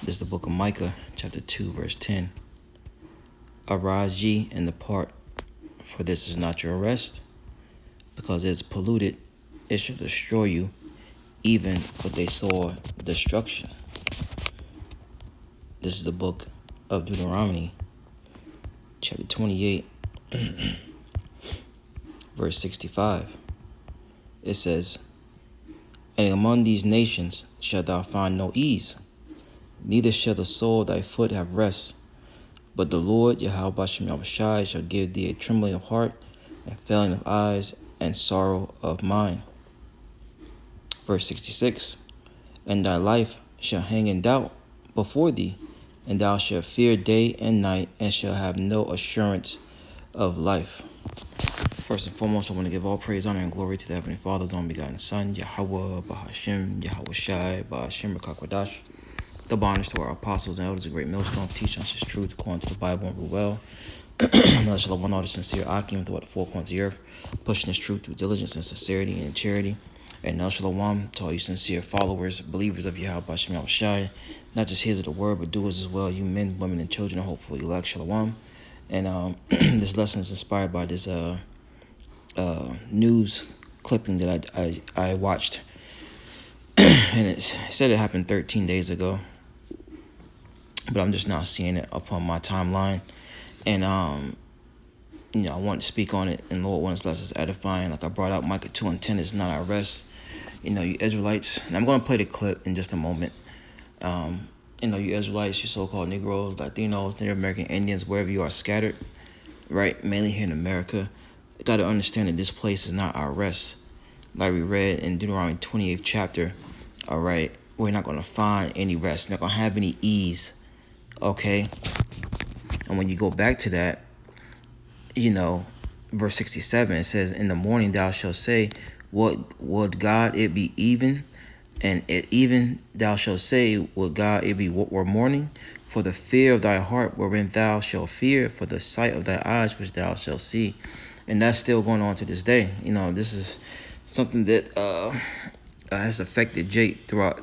This is the book of Micah, chapter 2, verse 10. Arise ye and depart, for this is not your rest, because it is polluted, it shall destroy you, even with a sore destruction. This is the book of Deuteronomy, chapter 28, verse 65. It says, And among these nations shalt thou find no ease, neither shall the sole of thy foot have rest. But the Lord Yahweh shall give thee a trembling of heart, and failing of eyes, and sorrow of mind. Verse 66, And thy life shall hang in doubt before thee, and thou shalt fear day and night, and shall have no assurance of life. First and foremost, I want to give all praise, honor, and glory to the Heavenly Father's only begotten Son, Yahweh, Bahashim, Yahweh Shai, Bahashim, Rakakwadash. Double honors to our apostles and elders of Great Millstone, teach us his truth according to the Bible and rule well. Another shalom, one order, sincere Akim throughout the four corners of the earth, pushing his truth through diligence and sincerity and charity. And now shalom to all you sincere followers, believers of Yahweh Bahashim Shai, not just hearers of the word, but doers as well, you men, women, and children, and hopefully elect shalom. And this lesson is inspired by this news clipping that I watched. And it said it happened 13 days ago. But I'm just now seeing it upon my timeline. And, I want to speak on it. And Lord, when it's less is edifying. Like I brought out, Micah 2 and 10 is not our rest. You Israelites. And I'm going to play the clip in just a moment. You Israelites, you so-called Negroes, Latinos, Native American Indians, wherever you are scattered, right? Mainly here in America. You got to understand that this place is not our rest. Like we read in Deuteronomy 28th chapter, all right? We're not going to find any rest. We're not going to have any ease. Okay, and when you go back to that, verse 67, it says, In the morning thou shalt say, Would God it be even? And at even thou shalt say, Would God it be were morning? For the fear of thy heart wherein thou shalt fear, for the sight of thy eyes which thou shalt see. And that's still going on to this day. This is something that has affected Jake throughout,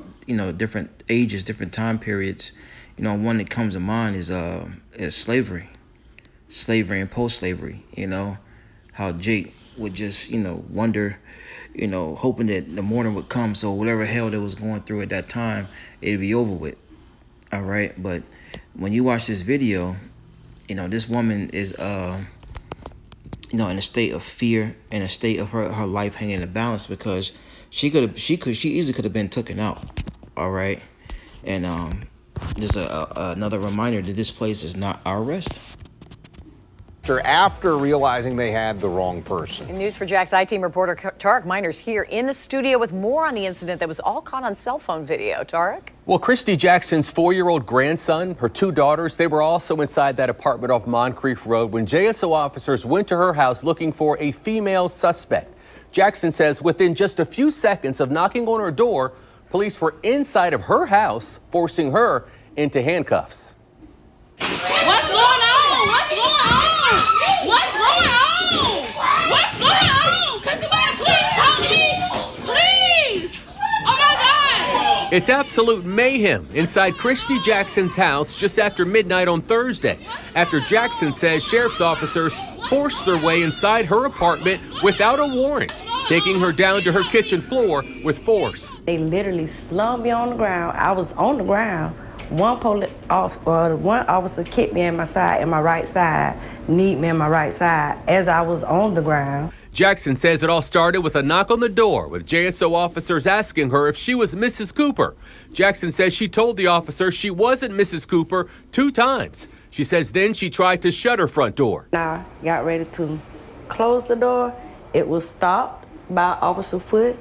different ages, different time periods. One that comes to mind is slavery and post-slavery. How Jake would just, wonder, hoping that the morning would come. So whatever hell that was going through at that time, it'd be over with. All right. But when you watch this video, this woman is, in a state of fear, in a state of her life hanging in the balance, because she easily could have been taken out. All right. And, there's another reminder that this place is not our rest. After realizing they had the wrong person. In News for Jack's I-Team reporter Tarek Miners here in the studio with more on the incident that was all caught on cell phone video. Tarek? Well, Christy Jackson's 4-year-old grandson, her 2 daughters, they were also inside that apartment off Moncrief Road when JSO officers went to her house looking for a female suspect. Jackson says within just a few seconds of knocking on her door, police were inside of her house, forcing her into handcuffs. What's going on? What's going on? What's going on? What's going on? Can somebody please help me? Please! Oh my God! It's absolute mayhem inside Christy Jackson's house just after midnight on Thursday, after Jackson says sheriff's officers forced their way inside her apartment without a warrant, taking her down to her kitchen floor with force. They literally slumped me on the ground. I was on the ground. One officer kicked me in my side, in my right side, kneed me in my right side as I was on the ground. Jackson says it all started with a knock on the door, with JSO officers asking her if she was Mrs. Cooper. Jackson says she told the officer she wasn't Mrs. Cooper 2 times. She says then she tried to shut her front door. I got ready to close the door. It was stopped by Officer Foote,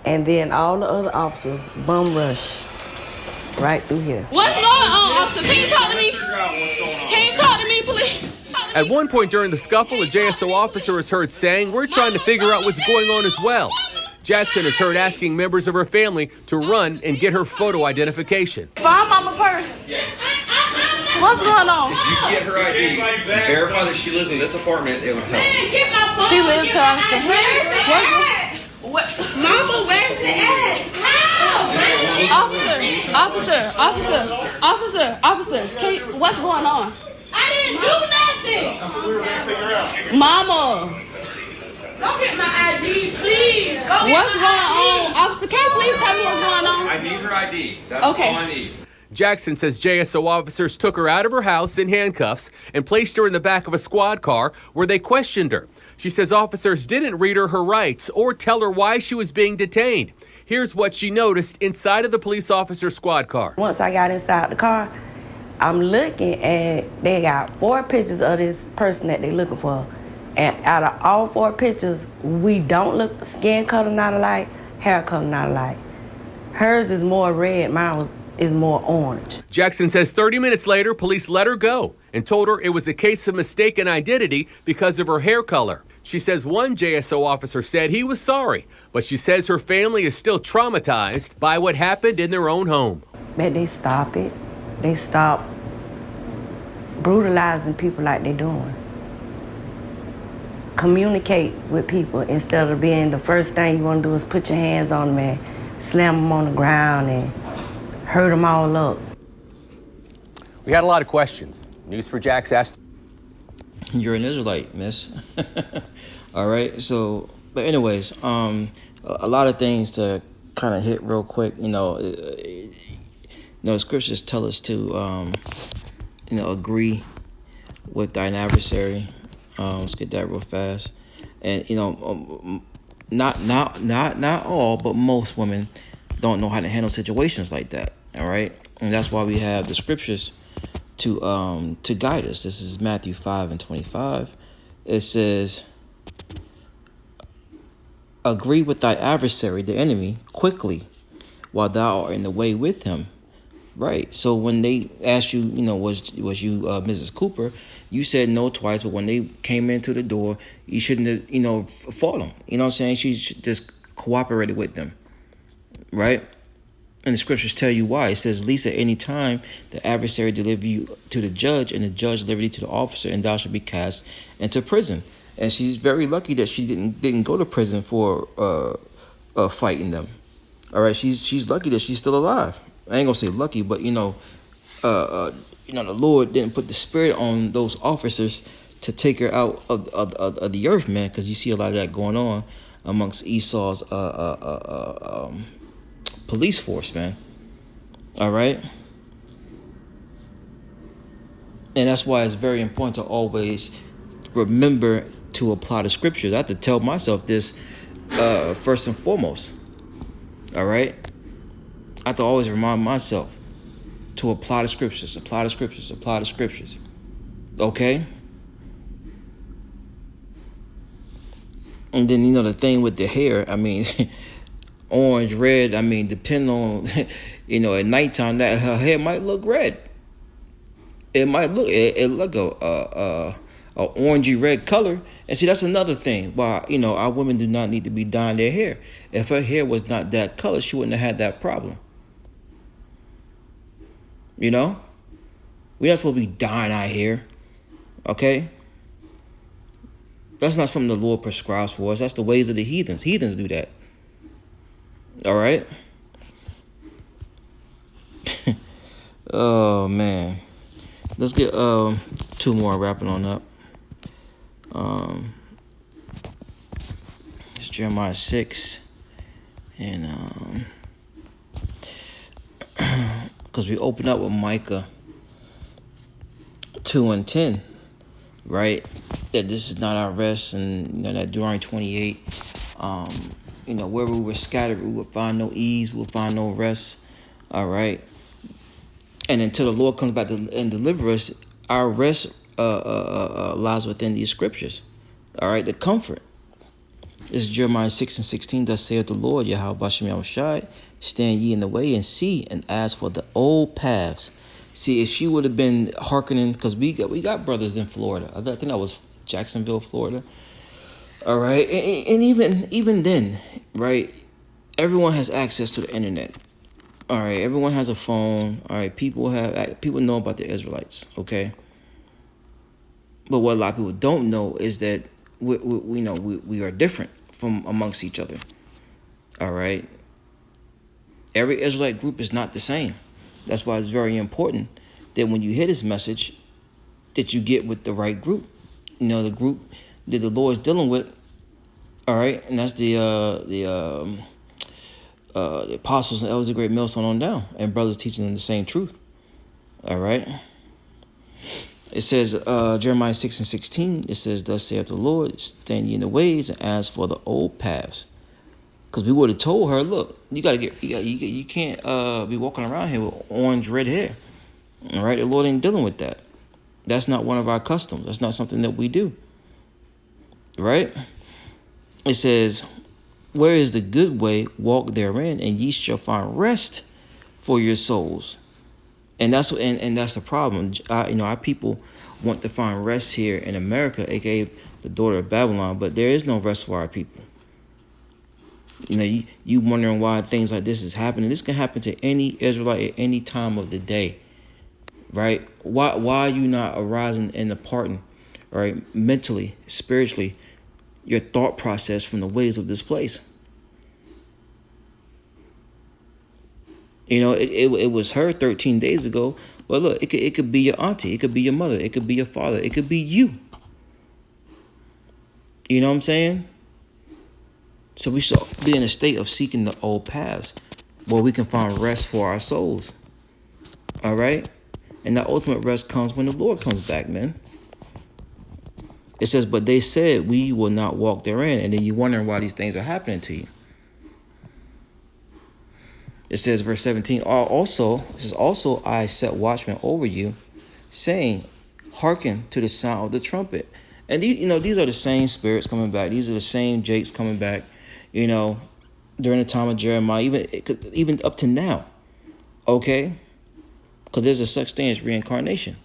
and then all the other officers bum rushed right through here. What's going on, officer? Can you talk to me? Can you talk to me, please? At one point during the scuffle, a JSO officer is heard saying, "We're trying to figure out what's going on as well." Jackson is heard asking members of her family to run and get her photo identification. Find mama purse. What's going on? If you get her ID, verify that she lives in this apartment, it would help. She lives here, officer. What? Mama, where's it at? How? Officer. Officer, what's going on? I didn't do nothing. That's what we were going to figure out. Mama. Go get my ID, please. What's going on? Officer, can you please tell me what's going on? I need her ID. That's Okay. all I need. Jackson says JSO officers took her out of her house in handcuffs and placed her in the back of a squad car where they questioned her. She says officers didn't read her rights or tell her why she was being detained. Here's what she noticed inside of the police officer's squad car. Once I got inside the car, I'm looking and they got 4 pictures of this person that they looking for. And out of all 4 pictures, we don't look skin color not alike, hair color not alike. Hers is more red, mine is more orange. Jackson says 30 minutes later, police let her go and told her it was a case of mistaken identity because of her hair color. She says one JSO officer said he was sorry, but she says her family is still traumatized by what happened in their own home. But they stop it. They stop brutalizing people like they're doing. Communicate with people instead of being the first thing you want to do is put your hands on them and slam them on the ground and hurt them all up. We had a lot of questions. News4Jax asked. You're an Israelite, miss. All right. So, but anyways, a lot of things to kind of hit real quick. The scriptures tell us to, agree with thine adversary. Let's get that real fast. And not all, but most women don't know how to handle situations like that. All right, and that's why we have the scriptures to guide us. This is Matthew 5:25. It says, "Agree with thy adversary, the enemy, quickly, while thou art in the way with him." Right. So when they asked you, was you Mrs. Cooper, you said no twice. But when they came into the door, you shouldn't have, fought them. You know what I'm saying? She just cooperated with them. Right. And the scriptures tell you why. It says, "Least at any time the adversary deliver you to the judge, and the judge deliver you to the officer, and thou shalt be cast into prison." And she's very lucky that she didn't go to prison for fighting them. All right, she's lucky that she's still alive. I ain't gonna say lucky, but the Lord didn't put the spirit on those officers to take her out of the earth, man. Because you see a lot of that going on amongst Esau's police force, man. All right, and that's why it's very important to always remember to apply the scriptures. I have to tell myself this first and foremost. All right. I have to always remind myself to apply the scriptures, apply the scriptures, apply the scriptures. Okay? And then, the thing with the hair, I mean, orange, red, I mean, depending on, at nighttime, that her hair might look red. It might look, it look a orangey red color. And see, that's another thing. Why, our women do not need to be dyeing their hair. If her hair was not that color, she wouldn't have had that problem. We're not supposed to be dyeing our hair. Okay? That's not something the Lord prescribes for us. That's the ways of the heathens. Heathens do that. All right? Oh, man. Let's get 2 more wrapping on up. It's Jeremiah 6. And because we open up with Micah 2:10, right? That this is not our rest, and that Deuteronomy 28, where we were scattered, we will find no ease, we will find no rest. All right, and until the Lord comes back and deliver us, our rest lies within these scriptures. All right, the comfort. This is Jeremiah 6:16. Thus saith the Lord, Yahweh Bashem Yahushai, stand ye in the way and see and ask for the old paths. See, if she would have been hearkening, because we got brothers in Florida. I think that was Jacksonville, Florida. All right, and even then, right? Everyone has access to the internet. All right, everyone has a phone. All right, people know about the Israelites. Okay, but what a lot of people don't know is that we are different from amongst each other. All right. Every Israelite group is not the same. That's why it's very important that when you hear this message, that you get with the right group. You know, the group that the Lord is dealing with. All right, and that's the apostles and elders of great millstone on down, and brothers teaching them the same truth. All right. It says, Jeremiah 6:16, it says, thus saith the Lord, stand ye in the ways and ask for the old paths. Because we would have told her, look, you can't be walking around here with orange red hair. All right, the Lord ain't dealing with that. That's not one of our customs. That's not something that we do. Right? It says, where is the good way? Walk therein, and ye shall find rest for your souls. And that's the problem. Our people want to find rest here in America, aka the daughter of Babylon, but there is no rest for our people. You know, you wondering why things like this is happening. This can happen to any Israelite at any time of the day, right? Why are you not arising and departing, right? Mentally, spiritually, your thought process from the ways of this place. You know, it was her 13 days ago. But look, it could be your auntie. It could be your mother. It could be your father. It could be you. You know what I'm saying? So we should be in a state of seeking the old paths where we can find rest for our souls. All right? And that ultimate rest comes when the Lord comes back, man. It says, but they said, we will not walk therein. And then you're wondering why these things are happening to you. It says, verse 17, also I set watchmen over you, saying, hearken to the sound of the trumpet. And these are the same spirits coming back. These are the same Jakes coming back, during the time of Jeremiah, even up to now. Okay? Because there's a such thing as reincarnation.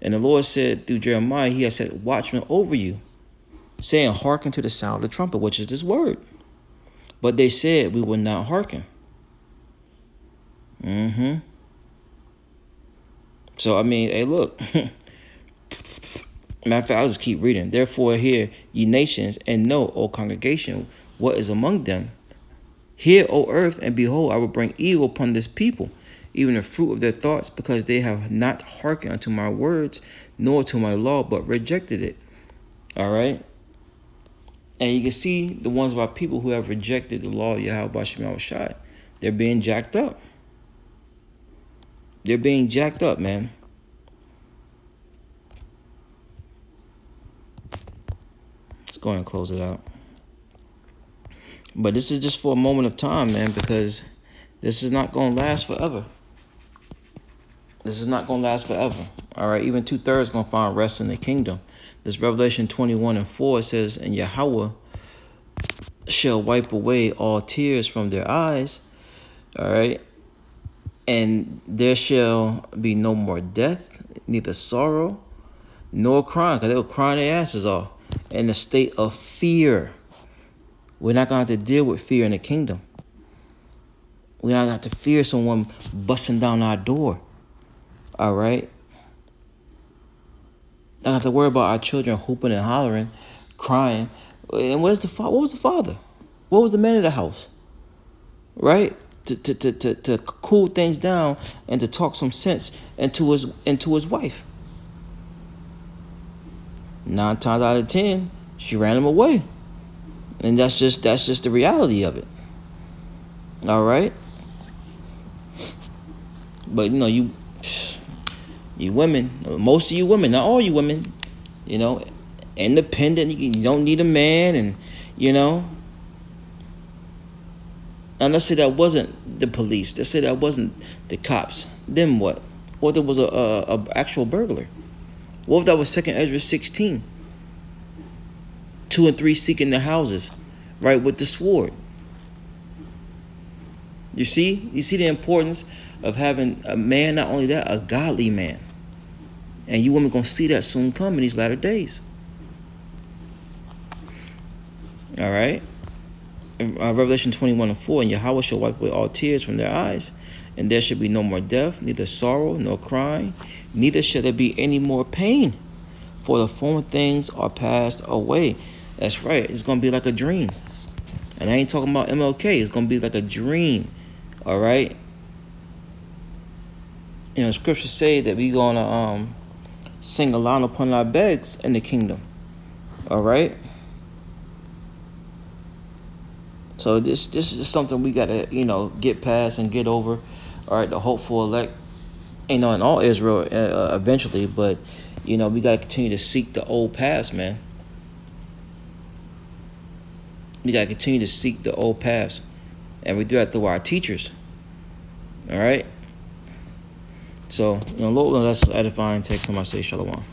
And the Lord said through Jeremiah, he has set watchmen over you, saying, hearken to the sound of the trumpet, which is this word. But they said, we will not hearken. So, I mean, hey, look. Matter of fact, I'll just keep reading. Therefore, hear, ye nations, and know, O congregation, what is among them. Hear, O earth, and behold, I will bring evil upon this people, even the fruit of their thoughts, because they have not hearkened unto my words, nor to my law, but rejected it. All right? And you can see the ones of our people who have rejected the law of Yahweh Shem Shai. They're being jacked up. They're being jacked up, man. Let's go ahead and close it out. But this is just for a moment of time, man, because this is not going to last forever. This is not going to last forever. All right, even 2/3 going to find rest in the kingdom. This Revelation 21:4 says, and Yahweh shall wipe away all tears from their eyes. All right. And there shall be no more death, neither sorrow, nor crying, because they were crying their asses off in a state of fear. We're not going to have to deal with fear in the kingdom. We're not going to have to fear someone busting down our door. All right? Not have to worry about our children hooping and hollering, crying. And what was the father? What was the man of the house? Right? To cool things down and to talk some sense into his wife. 9 times out of 10, she ran him away. And that's just the reality of it. All right? But you women, most of you women, not all you women, independent, you don't need a man, and and let's say that wasn't the police. Let's say that wasn't the cops. Then what? What if there was a actual burglar? What if that was 2 Ezra 16? 2 and 3 seeking their houses, right, with the sword. You see the importance of having a man, not only that, a godly man. And you women gonna see that soon come in these latter days. All right. Revelation 21:4, and Yahweh shall wipe away all tears from their eyes, and there shall be no more death, neither sorrow, nor crying, neither shall there be any more pain, for the former things are passed away. That's right. It's going to be like a dream. And I ain't talking about MLK. It's going to be like a dream. All right. You know, scriptures say that we gonna sing aloud upon our beds in the kingdom. All right. So this is something we gotta, you know, get past and get over. All right, the hopeful elect, you know, in all Israel eventually, but you know, we gotta continue to seek the old paths, man. We gotta continue to seek the old paths, and we do that through our teachers. All right. So, you know, Lord, let's edify and take some. I say shalom.